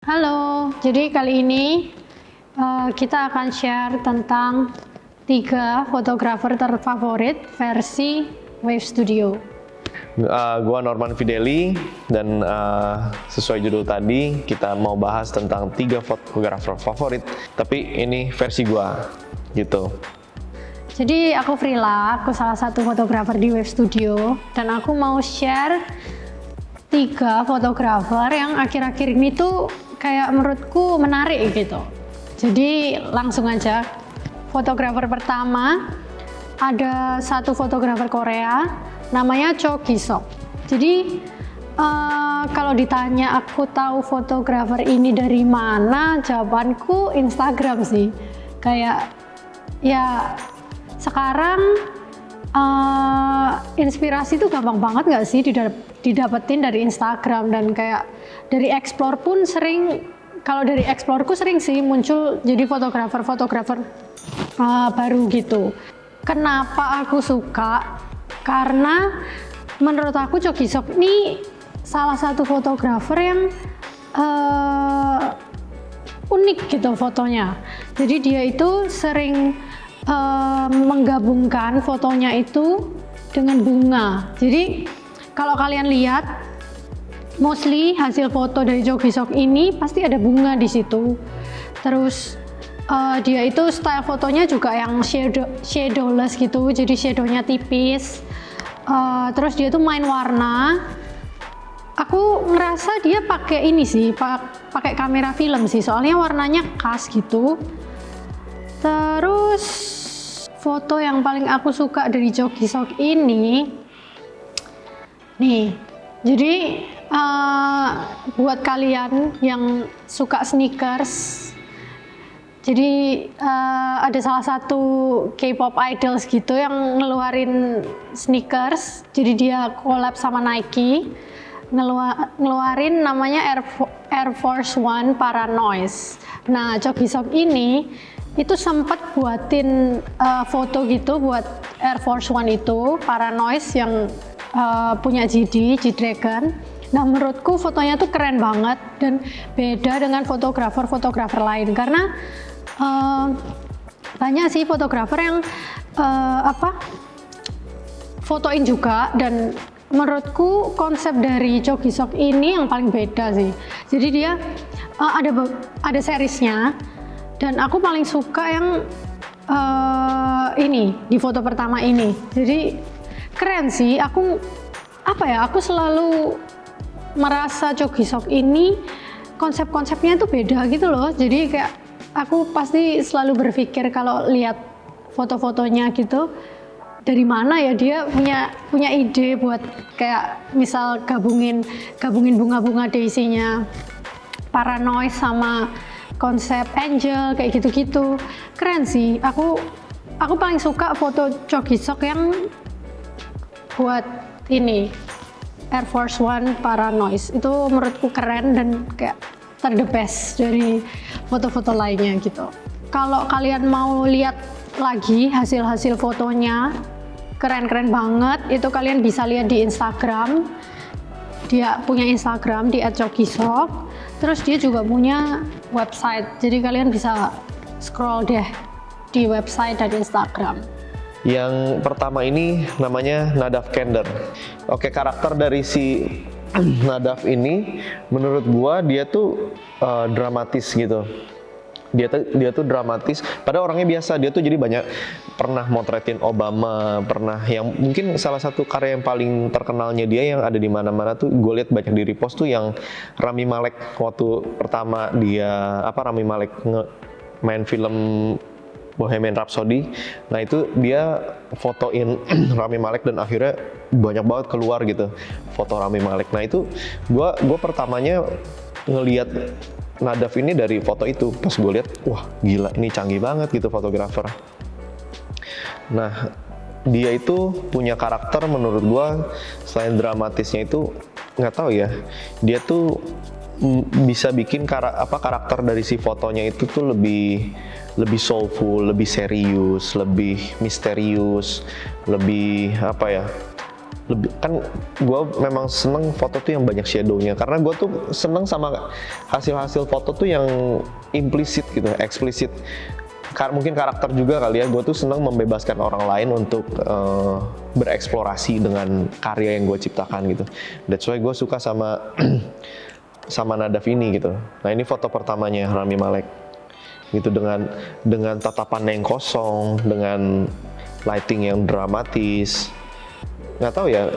Halo, jadi kali ini kita akan share tentang 3 fotografer terfavorit versi Wave Studio. Gua Norman Fideli dan sesuai judul tadi kita mau bahas tentang 3 fotografer favorit, tapi ini versi gua gitu. Jadi aku Frila, aku salah satu fotografer di Wave Studio dan aku mau share 3 fotografer yang akhir-akhir ini tuh kayak menurutku menarik gitu. Jadi langsung aja, fotografer pertama ada satu fotografer Korea namanya Cho Gi-sok. Jadi kalau ditanya aku tahu fotografer ini dari mana, jawabanku Instagram sih. Kayak ya sekarang inspirasi itu gampang banget nggak sih didapetin dari Instagram, dan kayak dari explore pun sering, kalau dari exploreku sering sih muncul jadi fotografer baru gitu. Kenapa aku suka? Karena menurut aku Cho Gi-sok ini salah satu fotografer yang unik gitu fotonya. Jadi dia itu sering menggabungkan fotonya itu dengan bunga. Jadi kalau kalian lihat, mostly hasil foto dari Cho Gi-sok ini pasti ada bunga di situ. Terus dia itu style fotonya juga yang shadowless gitu, jadi shadownya tipis. Terus dia tuh main warna. Aku ngerasa dia pakai ini sih, pakai kamera film sih, soalnya warnanya khas gitu. Terus foto yang paling aku suka dari Cho Gi-sok ini, nih, jadi buat kalian yang suka sneakers, jadi ada salah satu K-pop idols gitu yang ngeluarin sneakers, jadi dia collab sama Nike, ngeluarin namanya Air Force One Paranoise. Nah, Cho Gi-sok ini itu sempat buatin foto gitu buat Air Force One itu, Paranoise, yang punya G-Dragon. Nah, menurutku fotonya tuh keren banget dan beda dengan fotografer lain, karena banyak sih fotografer yang fotoin juga, dan menurutku konsep dari Cho Gi-sok ini yang paling beda sih. Jadi dia ada seriesnya, dan aku paling suka yang ini di foto pertama ini. Jadi keren sih. Aku selalu merasa Cho Gi-sok ini konsep-konsepnya itu beda gitu loh. Jadi kayak aku pasti selalu berpikir kalau lihat foto-fotonya gitu, dari mana ya dia punya ide buat kayak misal gabungin bunga-bunga daisy-nya Paranoise sama konsep angel kayak gitu-gitu. Keren sih. Aku paling suka foto Cho Gi-sok yang buat ini Air Force One Paranoise. Itu menurutku keren dan kayak the best dari foto-foto lainnya gitu. Kalau kalian mau lihat lagi hasil-hasil fotonya keren-keren banget, itu kalian bisa lihat di Instagram. Dia punya Instagram di @chogisok. Terus dia juga punya website. Jadi kalian bisa scroll deh di website dan Instagram. Yang pertama ini namanya Nadav Kender. Oke, karakter dari si Nadav ini menurut gua dia tuh dramatis gitu. Dia tuh dramatis, padahal orangnya biasa. Dia tuh jadi banyak pernah motretin Obama, pernah yang mungkin salah satu karya yang paling terkenalnya dia yang ada di mana-mana tuh gue lihat banyak di repost tuh yang Rami Malek waktu pertama dia Rami Malek main film Bohemian Rhapsody. Nah, itu dia fotoin Rami Malek dan akhirnya banyak banget keluar gitu foto Rami Malek. Nah, itu gua pertamanya ngelihat Nadav ini dari foto itu. Pas gue lihat, wah gila, ini canggih banget gitu fotografer. Nah, dia itu punya karakter menurut gue, selain dramatisnya itu nggak tahu ya, dia tuh bisa bikin karakter dari si fotonya itu tuh lebih soulful, lebih serius, lebih misterius, lebih lebih kan gue memang seneng foto tuh yang banyak shadownya, karena gue tuh seneng sama hasil-hasil foto tuh yang implisit gitu, eksplisit. Mungkin karakter juga kali ya, gue tuh seneng membebaskan orang lain untuk bereksplorasi dengan karya yang gue ciptakan gitu. That's why gue suka sama sama Nadav ini gitu. Nah ini foto pertamanya Rami Malek gitu, dengan tatapan yang kosong, dengan lighting yang dramatis. Nggak tahu ya,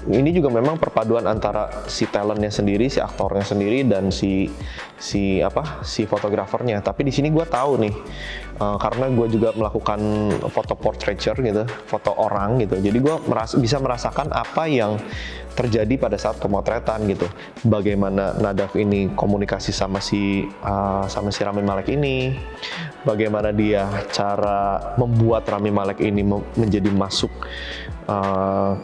ini juga memang perpaduan antara si talentnya sendiri, si aktornya sendiri, dan si fotografernya. Tapi di sini gue tahu nih, karena gue juga melakukan foto portraiture gitu, foto orang gitu. Jadi gue bisa merasakan apa yang terjadi pada saat pemotretan gitu. Bagaimana Nadav ini komunikasi sama si Rami Malek ini, bagaimana dia cara membuat Rami Malek ini menjadi masuk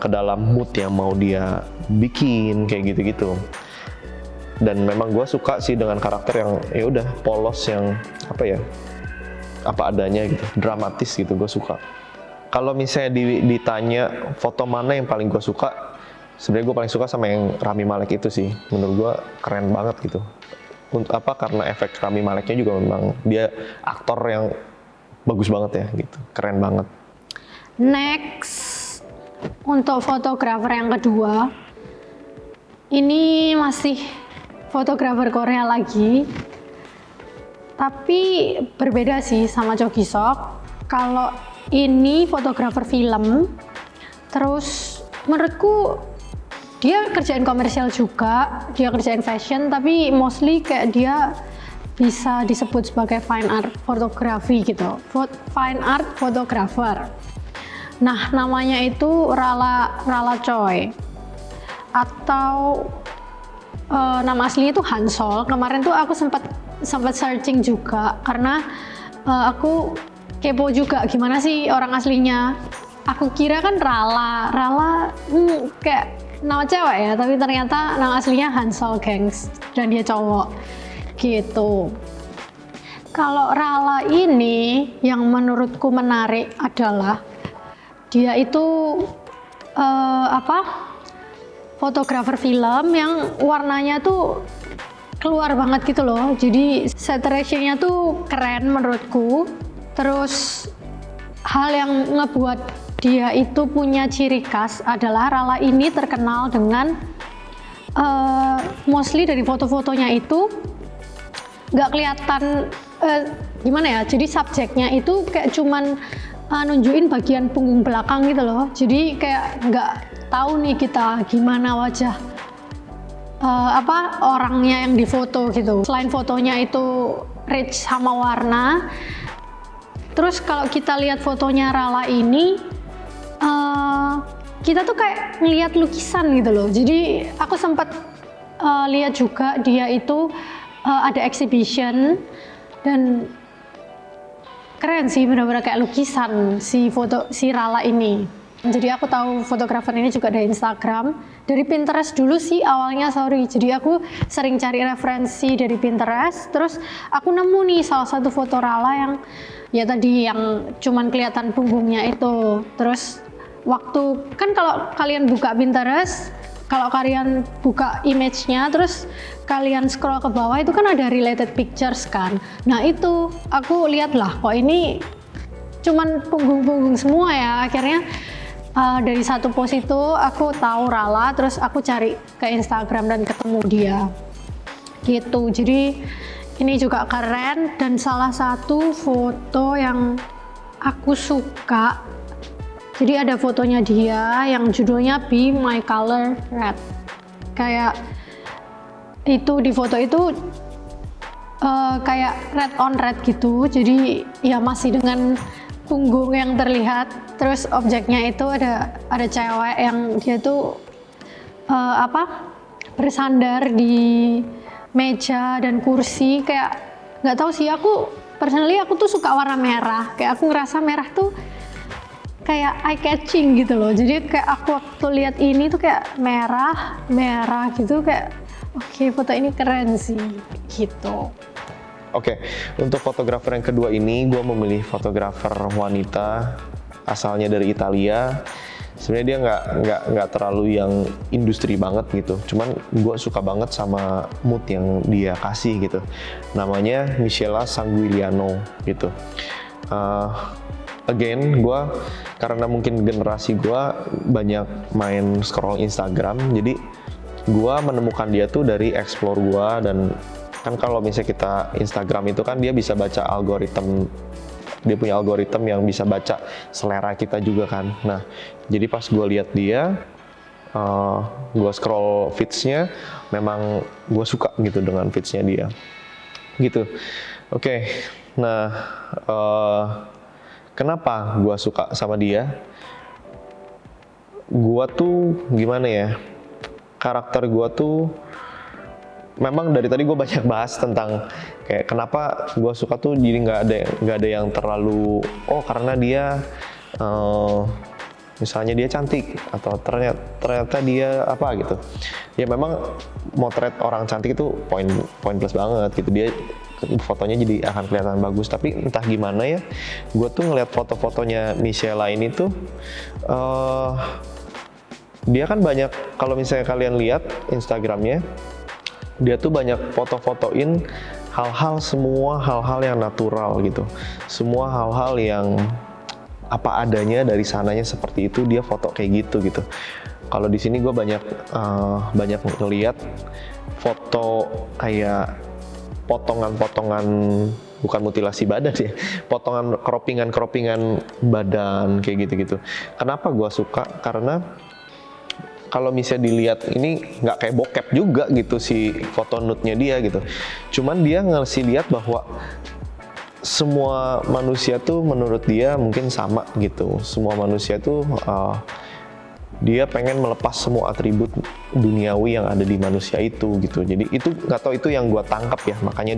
ke dalam mood yang mau dia bikin, kayak gitu-gitu. Dan memang gue suka sih dengan karakter yang ya udah polos, yang apa adanya gitu, dramatis gitu, gue suka. Kalau misalnya ditanya foto mana yang paling gue suka, sebenarnya gue paling suka sama yang Rami Malek itu sih. Menurut gue keren banget gitu. Untuk karena efek Rami Maleknya juga memang dia aktor yang bagus banget ya gitu, keren banget. Next, untuk fotografer yang kedua, ini masih fotografer Korea lagi, tapi berbeda sih sama Cho Gi-sok. Kalau ini fotografer film, terus menurutku dia kerjain komersial juga, dia kerjain fashion, tapi mostly kayak dia bisa disebut sebagai fine art fotografi gitu, fine art photographer. Nah, namanya itu Rala Choi, atau nama aslinya itu Han Sol. Kemarin tuh aku sempat searching juga, karena aku kepo juga gimana sih orang aslinya. Aku kira kan Rala kayak nama cewek ya, tapi ternyata nama aslinya Han Sol, gengs, dan dia cowok gitu. Kalau Rala ini yang menurutku menarik adalah dia itu fotografer film yang warnanya tuh keluar banget gitu loh. Jadi saturation-nya tuh keren menurutku. Terus hal yang ngebuat dia itu punya ciri khas adalah Rala ini terkenal dengan mostly dari foto-fotonya itu nggak kelihatan gimana ya. Jadi subjeknya itu kayak cuman nunjukin bagian punggung belakang gitu loh. Jadi kayak nggak tahu nih kita gimana wajah orangnya yang difoto gitu. Selain fotonya itu rich sama warna, terus kalau kita lihat fotonya Rala ini, kita tuh kayak ngelihat lukisan gitu loh. Jadi aku sempat lihat juga dia itu ada exhibition, dan keren sih, benar-benar kayak lukisan si Rala ini. Jadi aku tahu fotografer ini juga dari Instagram, dari Pinterest dulu sih awalnya, Jadi aku sering cari referensi dari Pinterest, terus aku nemu nih salah satu foto Rala yang ya tadi yang cuman kelihatan punggungnya itu. Terus waktu kan kalau kalian buka Pinterest, kalau kalian buka image-nya, terus kalian scroll ke bawah itu kan ada related pictures kan. Nah itu aku lihat lah, kok ini cuman punggung-punggung semua ya. Akhirnya dari satu post itu aku tahu Rala, terus aku cari ke Instagram dan ketemu dia gitu. Jadi ini juga keren, dan salah satu foto yang aku suka, jadi ada fotonya dia yang judulnya Be My Color Red. Kayak itu di foto itu kayak red on red gitu. Jadi ya masih dengan punggung yang terlihat. Terus objeknya itu ada cewek yang dia tuh bersandar di meja dan kursi. Kayak nggak tahu sih, aku personally aku tuh suka warna merah. Kayak aku ngerasa merah tuh kayak eye catching gitu loh. Jadi kayak aku waktu lihat ini tuh kayak merah gitu, kayak oke, foto ini keren sih gitu. Oke, untuk fotografer yang kedua ini gue memilih fotografer wanita asalnya dari Italia. Sebenarnya dia nggak terlalu yang industri banget gitu. Cuman gue suka banget sama mood yang dia kasih gitu. Namanya Michela Sanguiliano gitu. Again, gue karena mungkin generasi gue banyak main scroll Instagram, jadi gue menemukan dia tuh dari explore gue. Dan kan kalau misalnya kita Instagram itu kan dia bisa baca algoritma, dia punya algoritma yang bisa baca selera kita juga kan. Nah, jadi pas gue lihat dia, gue scroll feeds-nya, memang gue suka gitu dengan feeds-nya dia gitu. Oke. Nah, kenapa gue suka sama dia? Gue tuh gimana ya, karakter gue tuh memang dari tadi gue banyak bahas tentang kayak kenapa gue suka tuh, jadi nggak ada yang terlalu karena dia misalnya dia cantik atau ternyata dia apa gitu. Ya memang motret orang cantik itu poin plus banget gitu, dia fotonya jadi akan kelihatan bagus. Tapi entah gimana ya, gue tuh ngeliat foto-fotonya Michela ini tuh dia kan banyak, kalau misalnya kalian lihat Instagramnya, dia tuh banyak foto-fotoin semua hal-hal yang natural gitu, semua hal-hal yang apa adanya dari sananya seperti itu, dia foto kayak gitu. Kalau di sini gue banyak ngeliat foto kayak potongan-potongan, bukan mutilasi badan ya, potongan croppingan badan kayak gitu. Kenapa gue suka? Karena kalau misalnya dilihat ini nggak kayak bokep juga gitu si foto nude-nya dia gitu. Cuman dia ngasih lihat bahwa semua manusia tuh menurut dia mungkin sama gitu. Semua manusia tuh dia pengen melepas semua atribut duniawi yang ada di manusia itu gitu. Jadi itu nggak tahu, itu yang gue tangkap ya. Makanya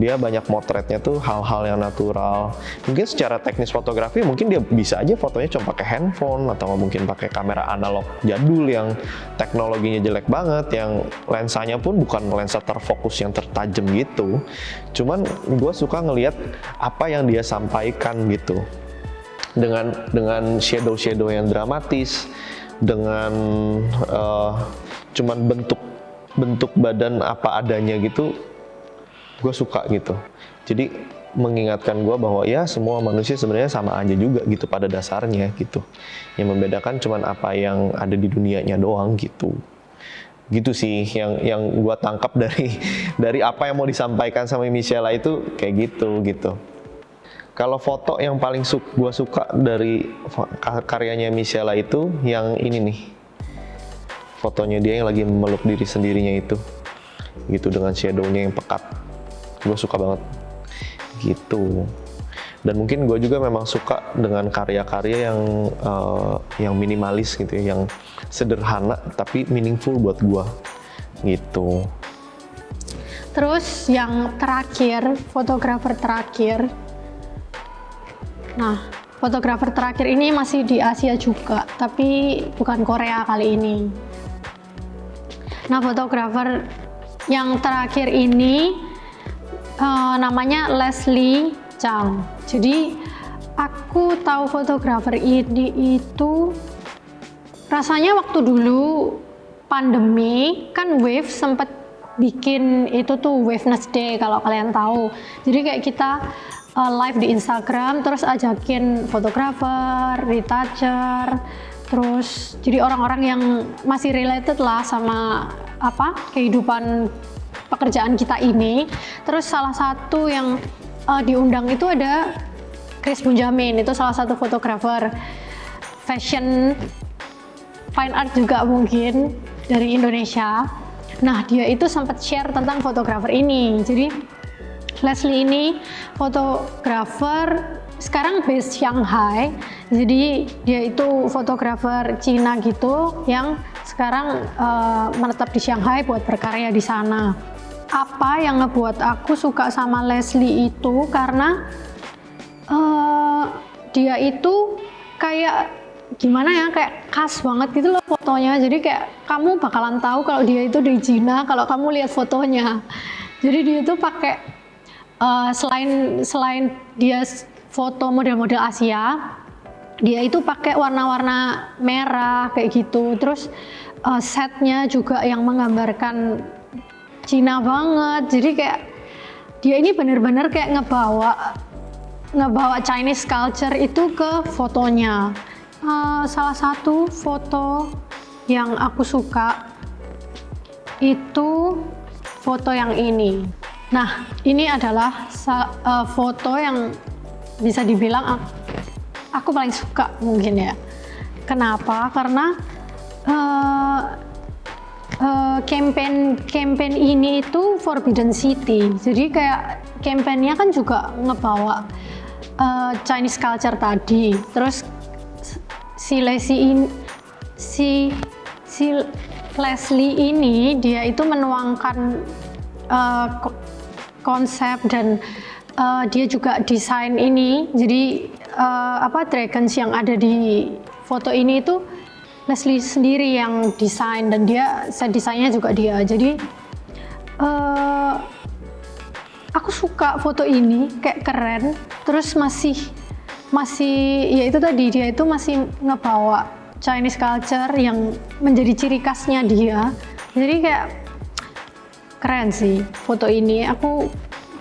dia banyak motretnya tuh hal-hal yang natural. Mungkin secara teknis fotografi mungkin dia bisa aja fotonya cuma pakai handphone atau mungkin pakai kamera analog jadul yang teknologinya jelek banget, yang lensanya pun bukan lensa terfokus yang tertajam gitu. Cuman gue suka ngelihat apa yang dia sampaikan gitu. Dengan shadow yang dramatis, dengan cuman bentuk badan apa adanya gitu, gue suka gitu. Jadi mengingatkan gue bahwa ya semua manusia sebenarnya sama aja juga gitu pada dasarnya gitu. Yang membedakan cuman apa yang ada di dunianya doang gitu. Gitu sih yang gue tangkap dari apa yang mau disampaikan sama Michela itu kayak gitu. Kalau foto yang paling gue suka dari karyanya Michela itu yang ini nih. Fotonya dia yang lagi memeluk diri sendirinya itu. Gitu, dengan shadow-nya yang pekat. Gue suka banget. Gitu. Dan mungkin gue juga memang suka dengan karya-karya yang minimalis gitu ya, yang sederhana tapi meaningful buat gue. Gitu. Terus yang terakhir, fotografer terakhir. Nah, fotografer terakhir ini masih di Asia juga, tapi bukan Korea kali ini. Nah, fotografer yang terakhir ini namanya Leslie Chang. Jadi, aku tahu fotografer ini itu rasanya waktu dulu pandemi, kan Wave sempat bikin itu tuh Waveness Day kalau kalian tahu. Jadi kayak kita live di Instagram, terus ajakin fotografer, retoucher, terus jadi orang-orang yang masih related lah sama kehidupan pekerjaan kita ini. Terus salah satu yang diundang itu ada Chris Bunjamin, itu salah satu fotografer fashion, fine art juga mungkin dari Indonesia. Nah, dia itu sempat share tentang fotografer ini. Jadi Leslie ini fotografer sekarang based Shanghai, jadi dia itu fotografer Cina gitu yang sekarang menetap di Shanghai buat berkarya di sana. Apa yang ngebuat aku suka sama Leslie itu karena dia itu kayak gimana ya, kayak khas banget gitu loh fotonya. Jadi kayak kamu bakalan tahu kalau dia itu di Cina kalau kamu lihat fotonya. Jadi dia itu pakai selain dia foto model-model Asia, dia itu pakai warna-warna merah kayak gitu, terus setnya juga yang menggambarkan Cina banget, jadi kayak dia ini bener-bener kayak ngebawa Chinese culture itu ke fotonya. Salah satu foto yang aku suka itu foto yang ini. Nah, ini adalah foto yang bisa dibilang aku paling suka mungkin ya. Kenapa? Karena campaign ini itu Forbidden City. Jadi kayak campaignnya kan juga ngebawa Chinese culture tadi. Terus si Leslie ini dia itu menuangkan konsep dan dia juga desain ini. Jadi dragons yang ada di foto ini itu Leslie sendiri yang desain dan set desainnya juga dia. Jadi aku suka foto ini, kayak keren. Terus masih ya itu tadi, dia itu masih ngebawa Chinese culture yang menjadi ciri khasnya dia. Jadi kayak keren sih foto ini. Aku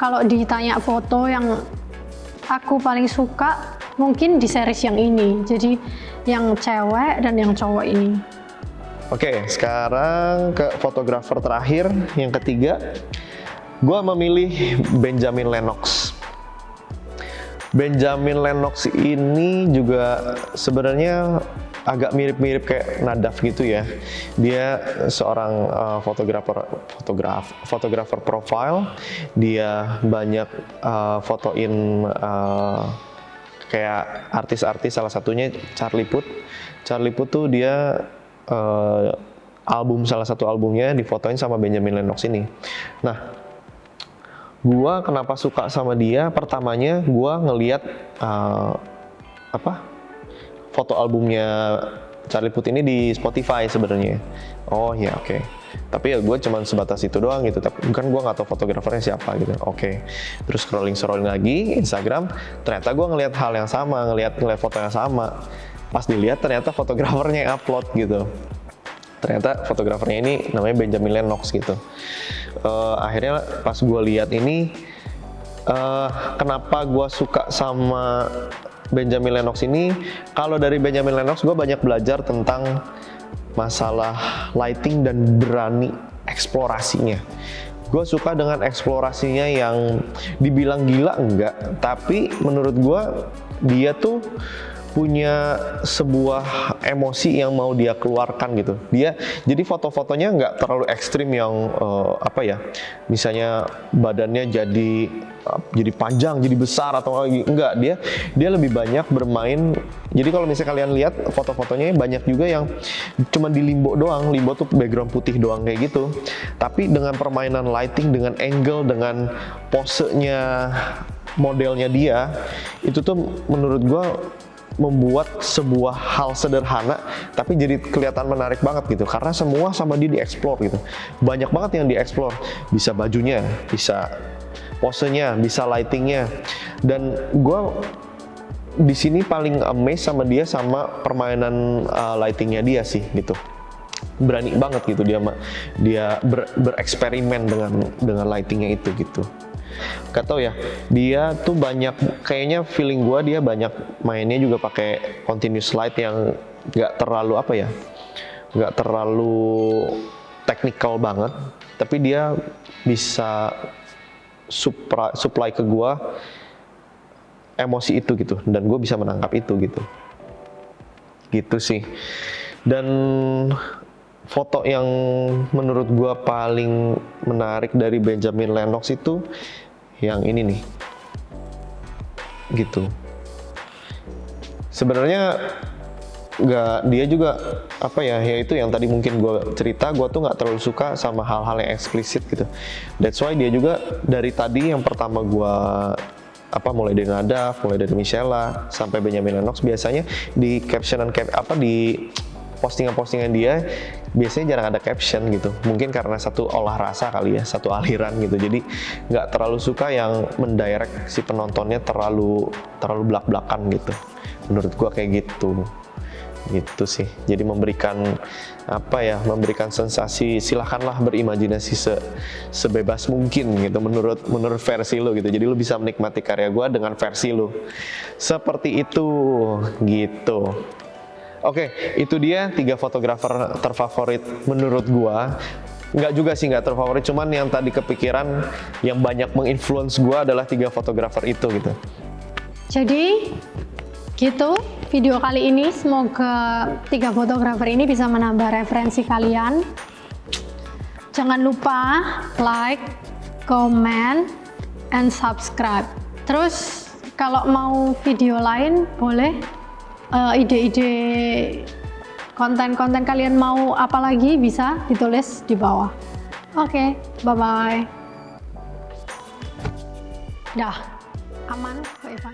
kalau ditanya foto yang aku paling suka mungkin di series yang ini. Jadi yang cewek dan yang cowok ini. Oke, sekarang ke fotografer terakhir, yang ketiga. Gue memilih Benjamin Lennox. Benjamin Lennox ini juga sebenarnya agak mirip-mirip kayak Nadav gitu ya. Dia seorang fotografer profile. Dia banyak fotoin kayak artis-artis, salah satunya Charlie Puth. Charlie Puth tuh dia salah satu albumnya difotoin sama Benjamin Lennox ini. Nah, gua kenapa suka sama dia? Pertamanya gua ngelihat foto albumnya Charlie Puth ini di Spotify sebenarnya. Oh ya, oke. Tapi ya gue cuman sebatas itu doang gitu. Tapi kan gue nggak tahu fotografernya siapa gitu. Oke. Terus scrolling lagi Instagram, ternyata gue ngelihat hal yang sama, ngelihat foto yang sama. Pas dilihat ternyata fotografernya yang upload gitu. Ternyata fotografernya ini namanya Benjamin Lennox gitu. Akhirnya pas gue lihat ini, kenapa gue suka sama Benjamin Lennox ini? Kalau dari Benjamin Lennox gue banyak belajar tentang masalah lighting dan berani eksplorasinya. Gue suka dengan eksplorasinya yang dibilang gila enggak, tapi menurut gue dia tuh punya sebuah emosi yang mau dia keluarkan gitu. Jadi foto-fotonya nggak terlalu ekstrim yang misalnya badannya jadi panjang, jadi besar atau enggak. Dia lebih banyak bermain. Jadi kalau misalnya kalian lihat foto-fotonya banyak juga yang cuma di limbo doang. Limbo tuh background putih doang kayak gitu. Tapi dengan permainan lighting, dengan angle, dengan posenya modelnya dia, itu tuh menurut gua membuat sebuah hal sederhana tapi jadi kelihatan menarik banget gitu, karena semua sama dia dieksplor gitu. Banyak banget yang dieksplor, bisa bajunya, bisa posenya, bisa lightingnya. Dan gue di sini paling amazed sama dia sama permainan lightingnya dia sih gitu. Berani banget gitu dia bereksperimen dengan lightingnya itu gitu. Gak tau ya, dia tuh banyak, kayaknya feeling gue dia banyak mainnya juga pakai continuous light yang gak terlalu gak terlalu technical banget, tapi dia bisa supply ke gue emosi itu gitu, dan gue bisa menangkap itu gitu sih. Dan foto yang menurut gue paling menarik dari Benjamin Lennox itu yang ini nih, gitu. Sebenarnya dia juga ya itu yang tadi mungkin gue cerita, gue tuh nggak terlalu suka sama hal-hal yang eksplisit gitu. That's why dia juga dari tadi yang pertama gue mulai dari Nadav, mulai dari Michela sampai Benjamin Lennox, biasanya di captionan di postingan-postingan dia biasanya jarang ada caption gitu. Mungkin karena satu olah rasa kali ya, satu aliran gitu. Jadi nggak terlalu suka yang mendirect si penontonnya terlalu belak-belakan gitu. Menurut gua kayak gitu sih. Jadi memberikan memberikan sensasi, silahkanlah berimajinasi sebebas mungkin gitu menurut versi lo gitu. Jadi lo bisa menikmati karya gua dengan versi lo seperti itu gitu. Oke, itu dia 3 fotografer terfavorit menurut gua. Nggak juga sih, nggak terfavorit, cuman yang tadi kepikiran yang banyak menginfluence gua adalah 3 fotografer itu gitu. Jadi gitu video kali ini, semoga 3 fotografer ini bisa menambah referensi kalian. Jangan lupa like, comment, and subscribe. Terus kalau mau video lain boleh ide-ide konten-konten kalian mau apa lagi bisa ditulis di bawah. Oke, bye-bye. Dah, aman kok Evan.